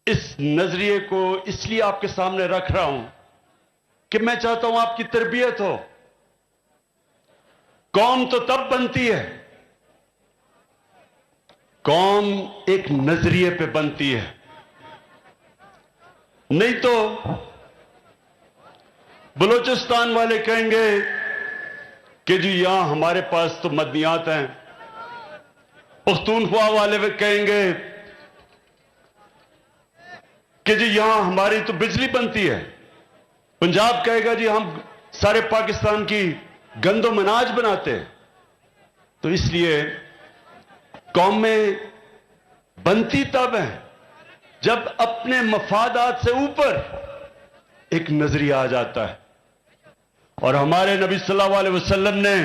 اس نظریے کو اس لیے آپ کے سامنے رکھ رہا ہوں کہ میں چاہتا ہوں آپ کی تربیت ہو. قوم تو تب بنتی ہے، قوم ایک نظریے پہ بنتی ہے. نہیں تو بلوچستان والے کہیں گے کہ جی یہاں ہمارے پاس تو مدنیات ہیں، پختونخوا والے کہیں گے کہ جی یہاں ہماری تو بجلی بنتی ہے، پنجاب کہے گا جی ہم سارے پاکستان کی گند و مناج بناتے ہیں. تو اس لیے قومیں بنتی تب ہیں جب اپنے مفادات سے اوپر ایک نظریہ آ جاتا ہے. اور ہمارے نبی صلی اللہ علیہ وسلم نے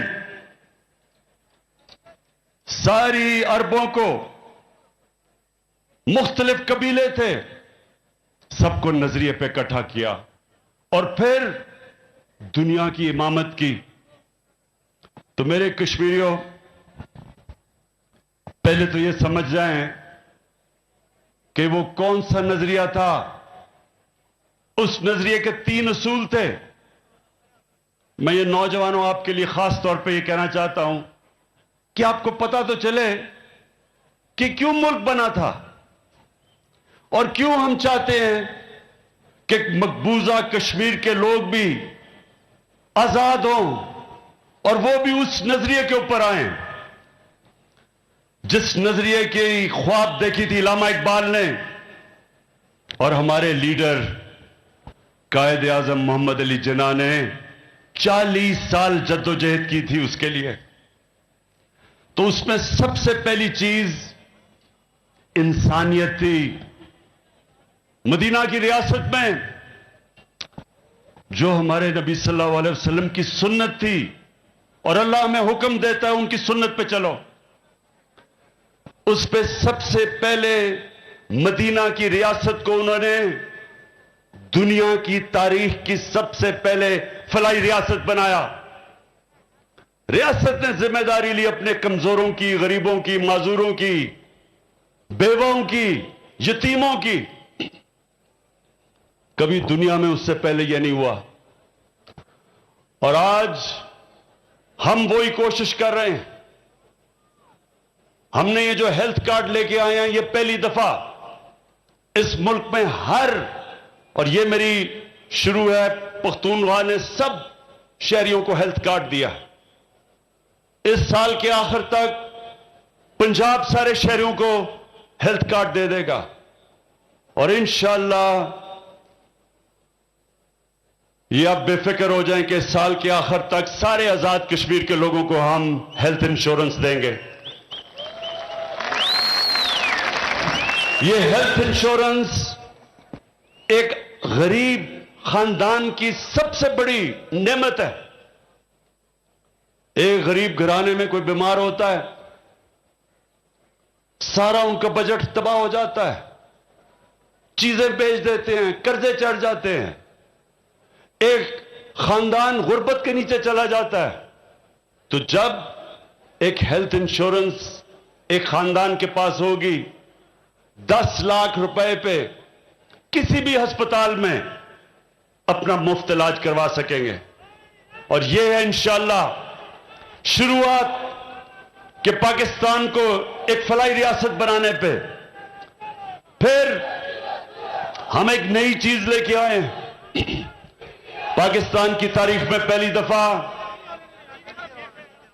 ساری عربوں کو، مختلف قبیلے تھے، سب کو نظریے پہ اکٹھا کیا اور پھر دنیا کی امامت کی. تو میرے کشمیریوں، پہلے تو یہ سمجھ جائیں کہ وہ کون سا نظریہ تھا. اس نظریے کے 3 اصول تھے. میں یہ نوجوانوں آپ کے لیے خاص طور پہ یہ کہنا چاہتا ہوں کہ آپ کو پتا تو چلے کہ کیوں ملک بنا تھا اور کیوں ہم چاہتے ہیں کہ مقبوضہ کشمیر کے لوگ بھی آزاد ہوں اور وہ بھی اس نظریے کے اوپر آئیں جس نظریے کی خواب دیکھی تھی علامہ اقبال نے اور ہمارے لیڈر قائد اعظم محمد علی جناح نے 40 سال جدوجہد کی تھی اس کے لیے. تو اس میں سب سے پہلی چیز انسانیت تھی. مدینہ کی ریاست میں جو ہمارے نبی صلی اللہ علیہ وسلم کی سنت تھی اور اللہ ہمیں حکم دیتا ہے ان کی سنت پہ چلو، اس پہ سب سے پہلے مدینہ کی ریاست کو انہوں نے دنیا کی تاریخ کی سب سے پہلے فلاحی ریاست بنایا. ریاست نے ذمہ داری لی اپنے کمزوروں کی، غریبوں کی، معذوروں کی، بیواؤں کی، یتیموں کی. کبھی دنیا میں اس سے پہلے یہ نہیں ہوا. اور آج ہم وہی کوشش کر رہے ہیں. ہم نے یہ جو ہیلتھ کارڈ لے کے آئے ہیں، یہ پہلی دفعہ اس ملک میں اور یہ میری شروع ہے، پختونخوا نے سب شہریوں کو ہیلتھ کارڈ دیا. اس سال کے آخر تک پنجاب سارے شہریوں کو ہیلتھ کارڈ دے دے گا اور انشاءاللہ یہ آپ بے فکر ہو جائیں کہ اس سال کے آخر تک سارے آزاد کشمیر کے لوگوں کو ہم ہیلتھ انشورنس دیں گے. یہ ہیلتھ انشورنس ایک غریب خاندان کی سب سے بڑی نعمت ہے. ایک غریب گھرانے میں کوئی بیمار ہوتا ہے، سارا ان کا بجٹ تباہ ہو جاتا ہے، چیزیں بیچ دیتے ہیں، قرضے چڑھ جاتے ہیں، ایک خاندان غربت کے نیچے چلا جاتا ہے. تو جب ایک ہیلتھ انشورنس ایک خاندان کے پاس ہوگی، 10 لاکھ روپے پہ کسی بھی ہسپتال میں اپنا مفت علاج کروا سکیں گے. اور یہ ہے انشاءاللہ شروعات کہ پاکستان کو ایک فلاحی ریاست بنانے پہ. پھر ہم ایک نئی چیز لے کے آئے ہیں. پاکستان کی تاریخ میں پہلی دفعہ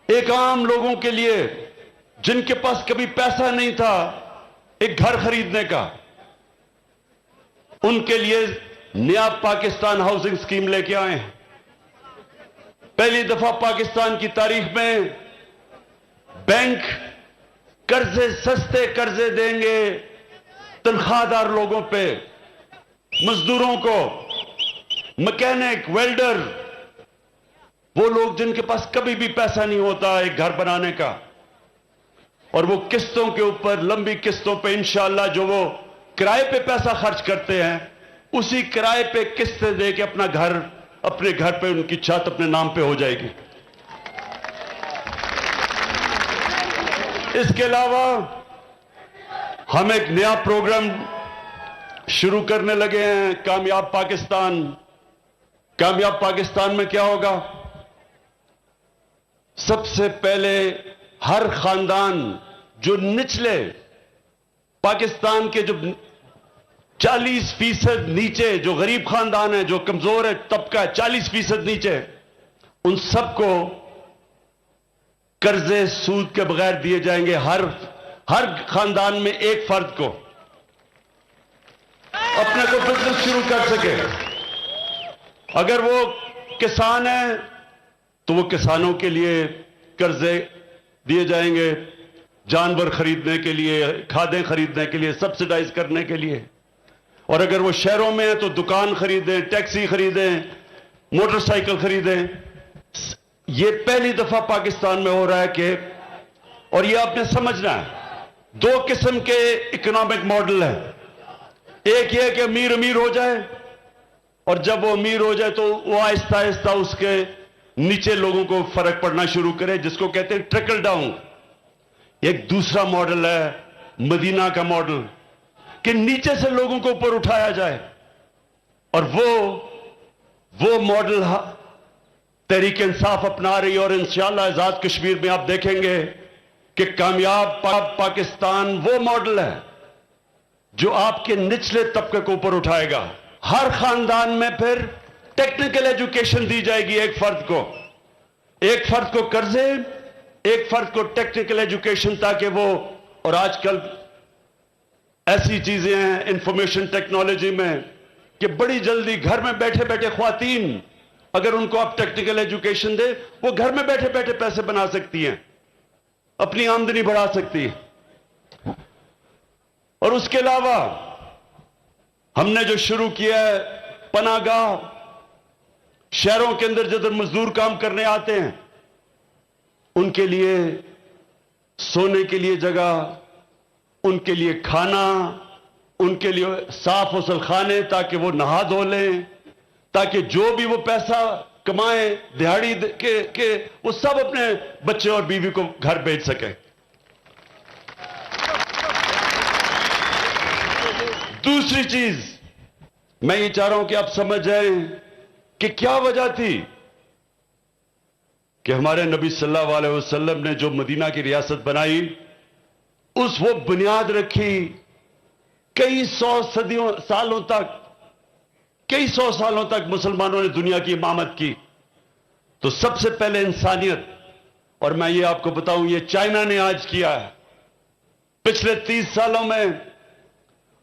ایک عام لوگوں کے لیے جن کے پاس کبھی پیسہ نہیں تھا ایک گھر خریدنے کا، ان کے لیے نیا پاکستان ہاؤسنگ سکیم لے کے آئے ہیں. پہلی دفعہ پاکستان کی تاریخ میں بینک قرضے، سستے قرضے دیں گے تنخواہ دار لوگوں پہ، مزدوروں کو، مکینک، ویلڈر، وہ لوگ جن کے پاس کبھی بھی پیسہ نہیں ہوتا ایک گھر بنانے کا، اور وہ قسطوں کے اوپر، لمبی قسطوں پہ انشاءاللہ جو وہ کرائے پہ پیسہ خرچ کرتے ہیں اسی کرائے پہ قسطیں دے کے اپنے گھر پہ ان کی چھت اپنے نام پہ ہو جائے گی. اس کے علاوہ ہم ایک نیا پروگرام شروع کرنے لگے ہیں کامیاب پاکستان. کامیاب پاکستان میں کیا ہوگا؟ سب سے پہلے ہر خاندان جو نچلے پاکستان کے جو 40% نیچے جو غریب خاندان ہیں، جو کمزور ہے طبقہ ہے 40% نیچے، ان سب کو قرضے سود کے بغیر دیے جائیں گے. ہر خاندان میں ایک فرد کو اپنے کو بزنس شروع کر سکے. اگر وہ کسان ہیں تو وہ کسانوں کے لیے قرضے دیے جائیں گے، جانور خریدنے کے لیے، کھادیں خریدنے کے لیے، سبسڈائز کرنے کے لیے. اور اگر وہ شہروں میں ہیں تو دکان خریدیں، ٹیکسی خریدیں، موٹر سائیکل خریدیں. یہ پہلی دفعہ پاکستان میں ہو رہا ہے کہ، اور یہ آپ نے سمجھنا ہے، دو قسم کے اکنامک ماڈل ہیں. ایک یہ کہ امیر امیر ہو جائے، اور جب وہ امیر ہو جائے تو وہ آہستہ آہستہ اس کے نیچے لوگوں کو فرق پڑنا شروع کرے، جس کو کہتے ہیں ٹرکل ڈاؤن. ایک دوسرا ماڈل ہے مدینہ کا ماڈل، کہ نیچے سے لوگوں کو اوپر اٹھایا جائے. اور وہ ماڈل تحریک انصاف اپنا رہی ہے. اور انشاءاللہ آزاد کشمیر میں آپ دیکھیں گے کہ کامیاب پاکستان وہ ماڈل ہے جو آپ کے نچلے طبقے کو اوپر اٹھائے گا. ہر خاندان میں پھر ٹیکنیکل ایجوکیشن دی جائے گی، ایک فرد کو قرضے، ایک فرد کو ٹیکنیکل ایجوکیشن، تاکہ وہ، اور آج کل ایسی چیزیں ہیں انفارمیشن ٹیکنالوجی میں کہ بڑی جلدی گھر میں بیٹھے بیٹھے خواتین، اگر ان کو آپ ٹیکنیکل ایجوکیشن دے، وہ گھر میں بیٹھے بیٹھے پیسے بنا سکتی ہیں، اپنی آمدنی بڑھا سکتی ہے. اور اس کے علاوہ ہم نے جو شروع کیا ہے پناہ گاہ، شہروں کے اندر جدھر مزدور کام کرنے آتے ہیں ان کے لیے سونے کے لیے جگہ، ان کے لیے کھانا، ان کے لیے صاف غسل خانے تاکہ وہ نہا دھو لیں، تاکہ جو بھی وہ پیسہ کمائیں دہاڑی کے وہ سب اپنے بچے اور بیوی کو گھر بھیج سکیں. دوسری چیز میں یہ چاہ رہا ہوں کہ آپ سمجھ جائیں کہ کیا وجہ تھی کہ ہمارے نبی صلی اللہ علیہ وسلم نے جو مدینہ کی ریاست بنائی، اس وہ بنیاد رکھی کئی سو سالوں تک مسلمانوں نے دنیا کی امامت کی. تو سب سے پہلے انسانیت، اور میں یہ آپ کو بتاؤں یہ چائنا نے آج کیا ہے. پچھلے 30 سالوں میں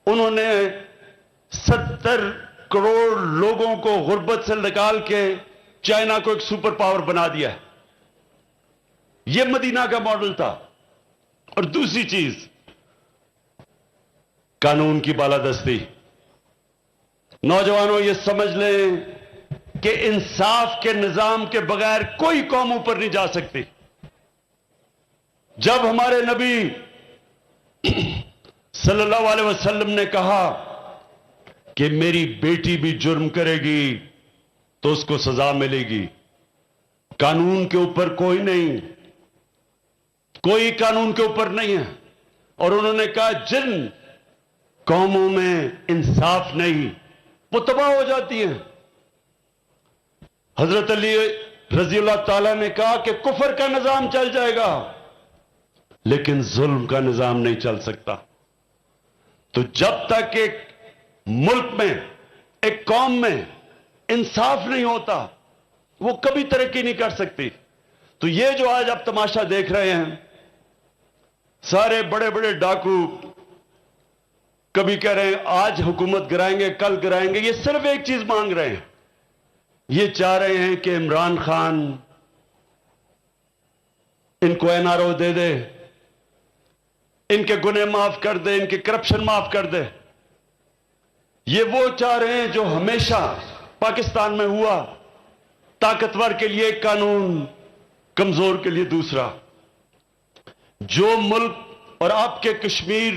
انہوں نے 70 کروڑ لوگوں کو غربت سے نکال کے چائنا کو ایک سپر پاور بنا دیا ہے. یہ مدینہ کا ماڈل تھا. اور دوسری چیز قانون کی بالادستی. نوجوانوں یہ سمجھ لیں کہ انصاف کے نظام کے بغیر کوئی قوم اوپر نہیں جا سکتی. جب ہمارے نبی صلی اللہ علیہ وسلم نے کہا کہ میری بیٹی بھی جرم کرے گی تو اس کو سزا ملے گی، قانون کے اوپر کوئی نہیں، کوئی قانون کے اوپر نہیں ہے. اور انہوں نے کہا جن قوموں میں انصاف نہیں وہ تباہ ہو جاتی ہیں. حضرت علی رضی اللہ تعالیٰ نے کہا کہ کفر کا نظام چل جائے گا لیکن ظلم کا نظام نہیں چل سکتا. تو جب تک ایک ملک میں، ایک قوم میں انصاف نہیں ہوتا وہ کبھی ترقی نہیں کر سکتی. تو یہ جو آج آپ تماشا دیکھ رہے ہیں، سارے بڑے بڑے ڈاکو کبھی کہہ رہے ہیں آج حکومت گرائیں گے کل گرائیں گے، یہ صرف ایک چیز مانگ رہے ہیں. یہ چاہ رہے ہیں کہ عمران خان ان کو NRO دے دے، ان کے گناہ معاف کر دے، ان کے کرپشن معاف کر دے. یہ وہ چاہ رہے ہیں جو ہمیشہ پاکستان میں ہوا، طاقتور کے لیے ایک قانون، کمزور کے لیے دوسرا. جو ملک، اور آپ کے کشمیر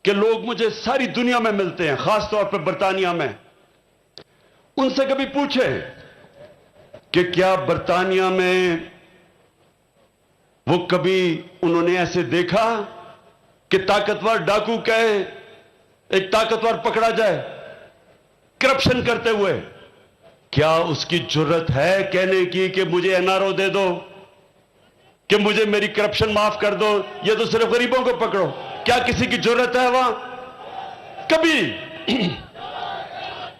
کے لوگ مجھے ساری دنیا میں ملتے ہیں، خاص طور پر برطانیہ میں، ان سے کبھی پوچھے کہ کیا برطانیہ میں وہ کبھی انہوں نے ایسے دیکھا کہ طاقتور ڈاکو کہے ایک طاقتور پکڑا جائے کرپشن کرتے ہوئے، کیا اس کی جرت ہے کہنے کی کہ مجھے NRO دے دو، کہ مجھے میری کرپشن معاف کر دو، یہ تو صرف غریبوں کو پکڑو؟ کیا کسی کی جرت ہے وہاں؟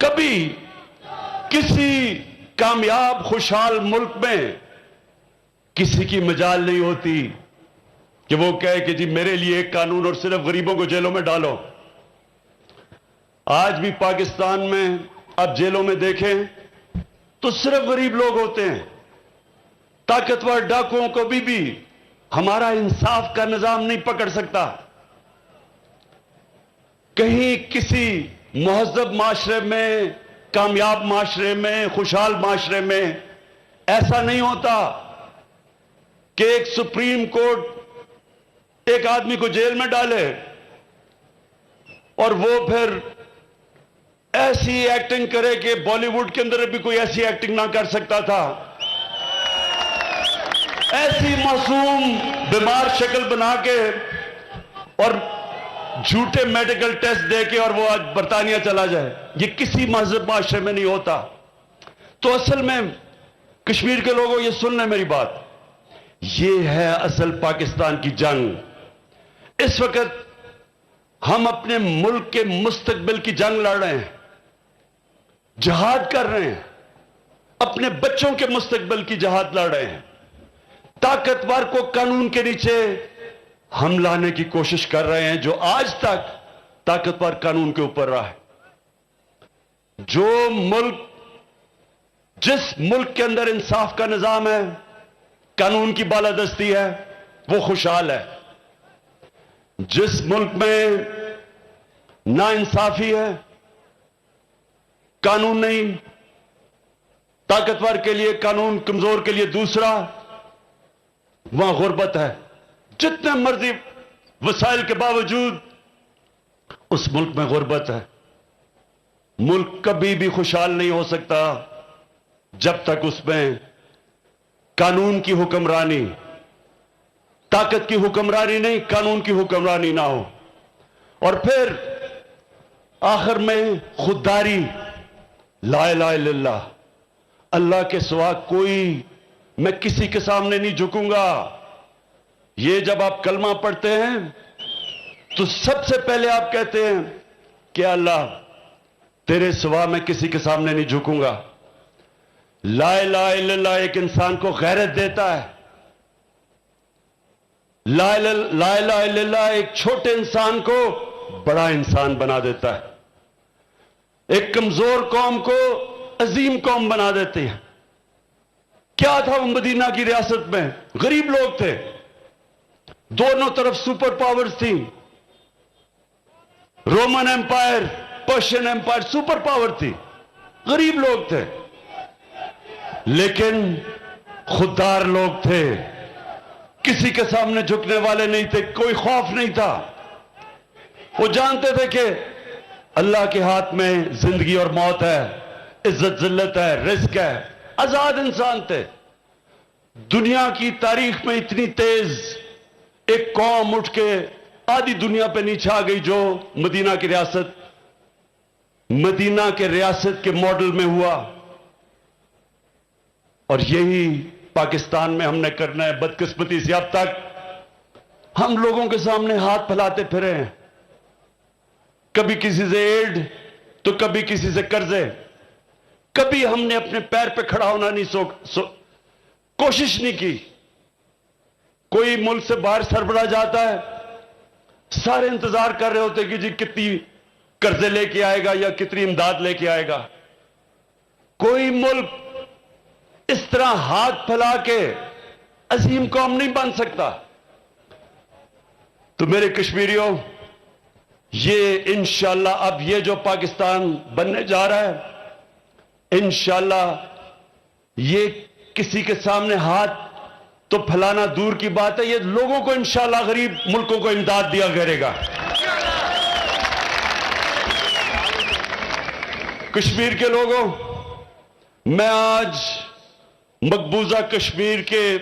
کبھی کسی کامیاب خوشحال ملک میں کسی کی مجال نہیں ہوتی کہ وہ کہے کہ جی میرے لیے ایک قانون اور صرف غریبوں کو جیلوں میں ڈالو۔ آج بھی پاکستان میں آپ جیلوں میں دیکھیں تو صرف غریب لوگ ہوتے ہیں، طاقتور ڈاکوؤں کو بھی ہمارا انصاف کا نظام نہیں پکڑ سکتا۔ کہیں کسی مہذب معاشرے میں، کامیاب معاشرے میں، خوشحال معاشرے میں ایسا نہیں ہوتا کہ ایک سپریم کورٹ ایک آدمی کو جیل میں ڈالے اور وہ پھر ایسی ایکٹنگ کرے کہ بالی ووڈ کے اندر بھی کوئی ایسی ایکٹنگ نہ کر سکتا تھا، ایسی معصوم بیمار شکل بنا کے اور جھوٹے میڈیکل ٹیسٹ دے کے اور وہ آج برطانیہ چلا جائے۔ یہ کسی مہذب معاشرے میں نہیں ہوتا۔ تو اصل میں کشمیر کے لوگوں یہ سن لیں میری بات، یہ ہے اصل پاکستان کی جنگ۔ اس وقت ہم اپنے ملک کے مستقبل کی جنگ لڑ رہے ہیں، جہاد کر رہے ہیں، اپنے بچوں کے مستقبل کی جہاد لڑ رہے ہیں۔ طاقتور کو قانون کے نیچے ہم لانے کی کوشش کر رہے ہیں، جو آج تک طاقتور قانون کے اوپر رہا ہے۔ جس ملک کے اندر انصاف کا نظام ہے، قانون کی بالادستی ہے، وہ خوشحال ہے۔ جس ملک میں ناانصافی ہے، قانون نہیں، طاقتور کے لیے قانون، کمزور کے لیے دوسرا، وہاں غربت ہے۔ جتنے مرضی وسائل کے باوجود اس ملک میں غربت ہے۔ ملک کبھی بھی خوشحال نہیں ہو سکتا جب تک اس میں قانون کی حکمرانی، طاقت کی حکمرانی نہیں، قانون کی حکمرانی نہ ہو۔ اور پھر آخر میں خودداری، لا الہ الا اللہ، اللہ کے سوا کوئی، میں کسی کے سامنے نہیں جھکوں گا۔ یہ جب آپ کلمہ پڑھتے ہیں تو سب سے پہلے آپ کہتے ہیں کہ اللہ تیرے سوا میں کسی کے سامنے نہیں جھکوں گا۔ لا الہ الا اللہ ایک انسان کو غیرت دیتا ہے۔ لا الہ الا اللہ ایک چھوٹے انسان کو بڑا انسان بنا دیتا ہے، ایک کمزور قوم کو عظیم قوم بنا دیتے ہیں۔ کیا تھا وہ مدینہ کی ریاست میں؟ غریب لوگ تھے، دونوں طرف سپر پاورز تھیں، Roman empire, Persian empire, super power تھی، غریب لوگ تھے لیکن خوددار لوگ تھے، کسی کے سامنے جھکنے والے نہیں تھے، کوئی خوف نہیں تھا۔ وہ جانتے تھے کہ اللہ کے ہاتھ میں زندگی اور موت ہے، عزت ذلت ہے، رزق ہے، آزاد انسان تھے۔ دنیا کی تاریخ میں اتنی تیز ایک قوم اٹھ کے آدھی دنیا پہ نیچے آ گئی جو مدینہ کی ریاست کے ماڈل میں ہوا، اور یہی پاکستان میں ہم نے کرنا ہے۔ بدقسمتی سے اب تک ہم لوگوں کے سامنے ہاتھ پھیلاتے پھرے ہیں، کبھی کسی سے ایڈ تو کبھی کسی سے قرضے، کبھی ہم نے اپنے پیر پہ کھڑا ہونا نہیں کوشش نہیں کی۔ کوئی ملک سے باہر سربراہ جاتا ہے، سارے انتظار کر رہے ہوتے کہ جی کتنی قرضے لے کے آئے گا یا کتنی امداد لے کے آئے گا۔ کوئی ملک اس طرح ہاتھ پھیلا کے عظیم قوم نہیں بن سکتا۔ تو میرے کشمیریوں، یہ انشاءاللہ اب یہ جو پاکستان بننے جا رہا ہے، انشاءاللہ یہ کسی کے سامنے ہاتھ تو پھیلانا دور کی بات ہے، یہ لوگوں کو انشاءاللہ غریب ملکوں کو امداد دیا کرے گا۔ کشمیر کے لوگوں، میں آج مقبوضہ کشمیر کے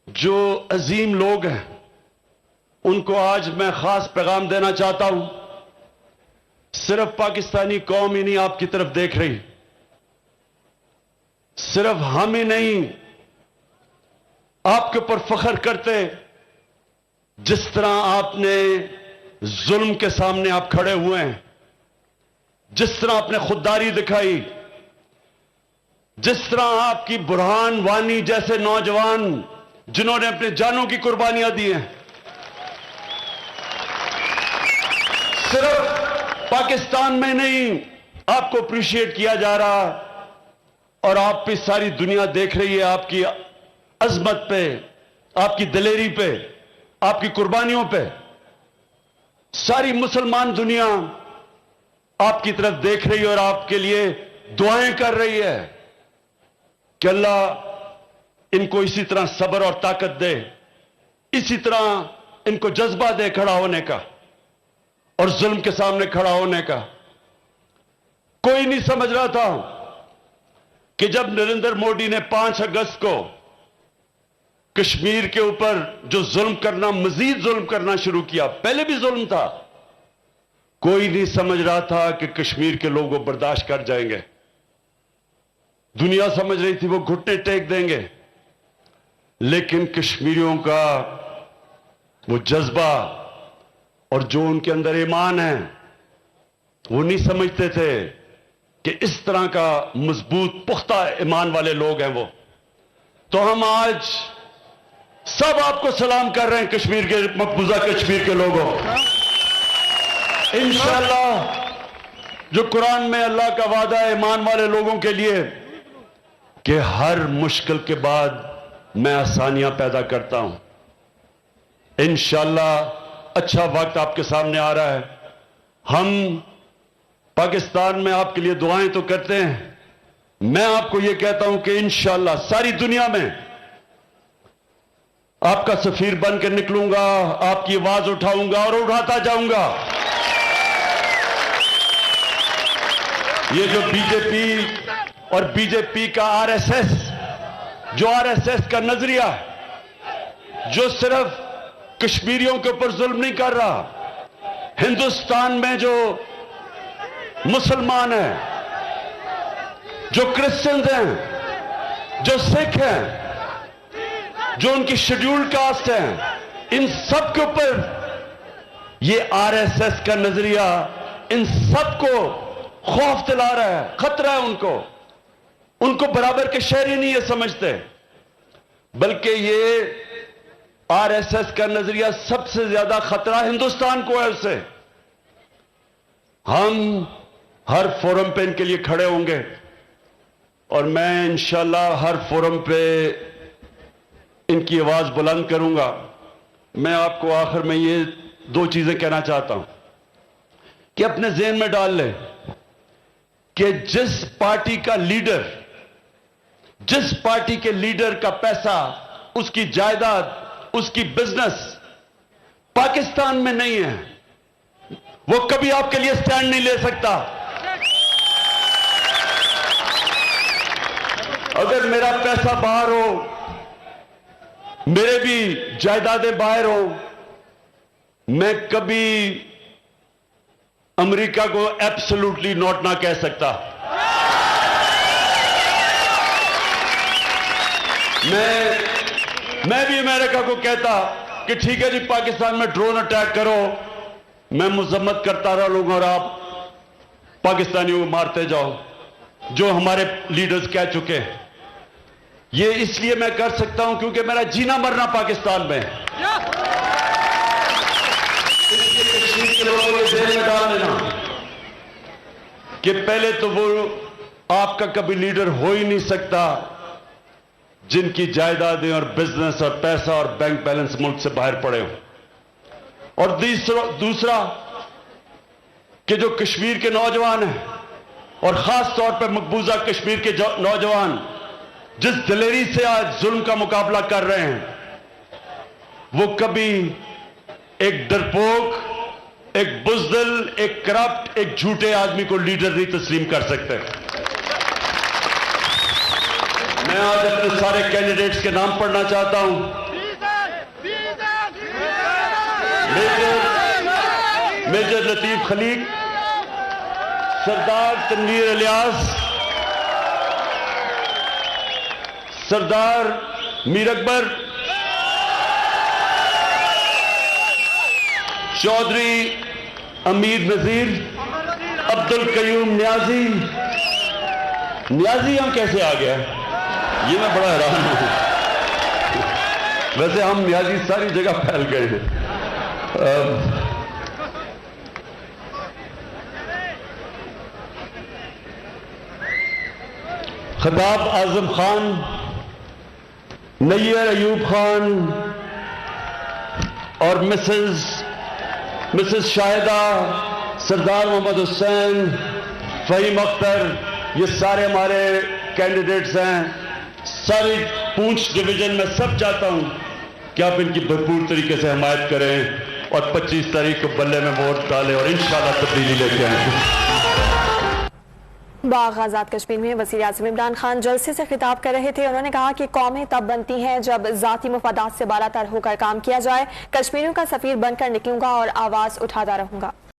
جو عظیم لوگ ہیں ان کو آج میں خاص پیغام دینا چاہتا ہوں. صرف پاکستانی قوم ہی نہیں آپ کی طرف دیکھ رہی, صرف ہم ہی نہیں آپ کے اوپر فخر کرتے. جس طرح آپ نے ظلم کے سامنے آپ کھڑے ہوئے ہیں, جس طرح آپ نے خودداری دکھائی, جس طرح آپ کی برہان وانی جیسے نوجوان جنہوں نے اپنے جانوں کی قربانیاں دی ہیں, صرف پاکستان میں نہیں آپ کو اپریشیٹ کیا جا رہا, اور آپ پہ ساری دنیا دیکھ رہی ہے آپ کی عظمت پہ, آپ کی دلیری پہ, آپ کی قربانیوں پہ. ساری مسلمان دنیا آپ کی طرف دیکھ رہی ہے اور آپ کے لیے دعائیں کر رہی ہے کہ اللہ ان کو اسی طرح صبر اور طاقت دے, اسی طرح ان کو جذبہ دے کھڑا ہونے کا اور ظلم کے سامنے کھڑا ہونے کا. کوئی نہیں سمجھ رہا تھا کہ جب نریندر مودی نے 5 اگست کو کشمیر کے اوپر جو ظلم کرنا, مزید ظلم کرنا شروع کیا, پہلے بھی ظلم تھا, کوئی نہیں سمجھ رہا تھا کہ کشمیر کے لوگ وہ برداشت کر جائیں گے. دنیا سمجھ رہی تھی وہ گھٹنے ٹیک دیں گے, لیکن کشمیریوں کا وہ جذبہ اور جو ان کے اندر ایمان ہے وہ نہیں سمجھتے تھے کہ اس طرح کا مضبوط پختہ ایمان والے لوگ ہیں وہ. تو ہم آج سب آپ کو سلام کر رہے ہیں کشمیر کے, مقبوضہ کشمیر کے لوگوں. انشاءاللہ جو قرآن میں اللہ کا وعدہ ہے ایمان والے لوگوں کے لیے کہ ہر مشکل کے بعد میں آسانیاں پیدا کرتا ہوں. انشاءاللہ اچھا وقت آپ کے سامنے آ رہا ہے. ہم پاکستان میں آپ کے لیے دعائیں تو کرتے ہیں, میں آپ کو یہ کہتا ہوں کہ انشاءاللہ ساری دنیا میں آپ کا سفیر بن کے نکلوں گا, آپ کی آواز اٹھاؤں گا اور اٹھاتا جاؤں گا. یہ جو بی جے پی اور بی جے پی کا آر ایس ایس, جو آر ایس ایس کا نظریہ جو صرف کشمیریوں کے اوپر ظلم نہیں کر رہا, ہندوستان میں جو مسلمان ہیں, جو کرسچنز ہیں, جو سکھ ہیں, جو ان کی شیڈیول کاسٹ ہیں, ان سب کے اوپر یہ آر ایس ایس کا نظریہ ان سب کو خوف دلا رہا ہے, خطرہ ہے ان کو برابر کے شہری نہیں یہ سمجھتے, بلکہ یہ آر ایس ایس کا نظریہ سب سے زیادہ خطرہ ہندوستان کو ہے. اس سے ہم ہر فورم پہ ان کے لیے کھڑے ہوں گے, اور میں انشاءاللہ ہر فورم پہ ان کی آواز بلند کروں گا. میں آپ کو آخر میں یہ 2 چیزیں کہنا چاہتا ہوں کہ اپنے ذہن میں ڈال لیں کہ جس پارٹی کا لیڈر, جس پارٹی کے لیڈر کا پیسہ, اس کی جائیداد, اس کی بزنس پاکستان میں نہیں ہے, وہ کبھی آپ کے لیے سٹینڈ نہیں لے سکتا. اگر میرا پیسہ باہر ہو, میرے بھی جائیدادیں باہر ہو, میں کبھی امریکہ کو ایبسولوٹلی نوٹ نہ کہہ سکتا. میں بھی امریکہ کو کہتا کہ ٹھیک ہے جی پاکستان میں ڈرون اٹیک کرو, میں مذمت کرتا رہوں گا اور آپ پاکستانیوں کو مارتے جاؤ, جو ہمارے لیڈرز کہہ چکے ہیں. یہ اس لیے میں کر سکتا ہوں کیونکہ میرا جینا مرنا پاکستان میں ہے. اس لیے کشمیر کے لوگوں کو ذہن میں ڈال دینا کہ پہلے تو وہ آپ کا کبھی لیڈر ہو ہی نہیں سکتا جن کی جائیدادیں اور بزنس اور پیسہ اور بینک بیلنس ملک سے باہر پڑے ہوں. اور دوسرا کہ جو کشمیر کے نوجوان ہیں اور خاص طور پہ مقبوضہ کشمیر کے نوجوان جس دلیری سے آج ظلم کا مقابلہ کر رہے ہیں, وہ کبھی ایک ڈرپوک, ایک بزدل, ایک کرپٹ, ایک جھوٹے آدمی کو لیڈر نہیں تسلیم کر سکتے. میں آج اپنے سارے کینڈیڈیٹس کے نام پڑھنا چاہتا ہوں. میجر لطیف خلیق، سردار تنویر الیاس، سردار میر اکبر، چودھری امید نذیر، عبد القیوم نیازی یہاں کیسے آ گیا؟ یہ میں بڑا حیران ہوں. ویسے ہم نیازی ساری جگہ پھیل گئے ہیں. خطاب اعظم خان، نیر ایوب خان اور مسز شاہدہ، سردار محمد حسین، فہیم اختر، یہ سارے ہمارے کینڈیڈیٹس ہیں. ساری پونچھ ڈویژن میں سب چاہتا ہوں کہ آپ ان کی بھرپور طریقے سے حمایت کریں اور 25 تاریخ کو بلے میں ووٹ ڈالیں اور انشاءاللہ تبدیلی لے کے آئیں. باغ آزاد کشمیر میں وزیر اعظم عمران خان جلسے سے خطاب کر رہے تھے. انہوں نے کہا کہ قومیں تب بنتی ہیں جب ذاتی مفادات سے بالاتر ہو کر کام کیا جائے. کشمیریوں کا سفیر بن کر نکلوں گا اور آواز اٹھاتا رہوں گا.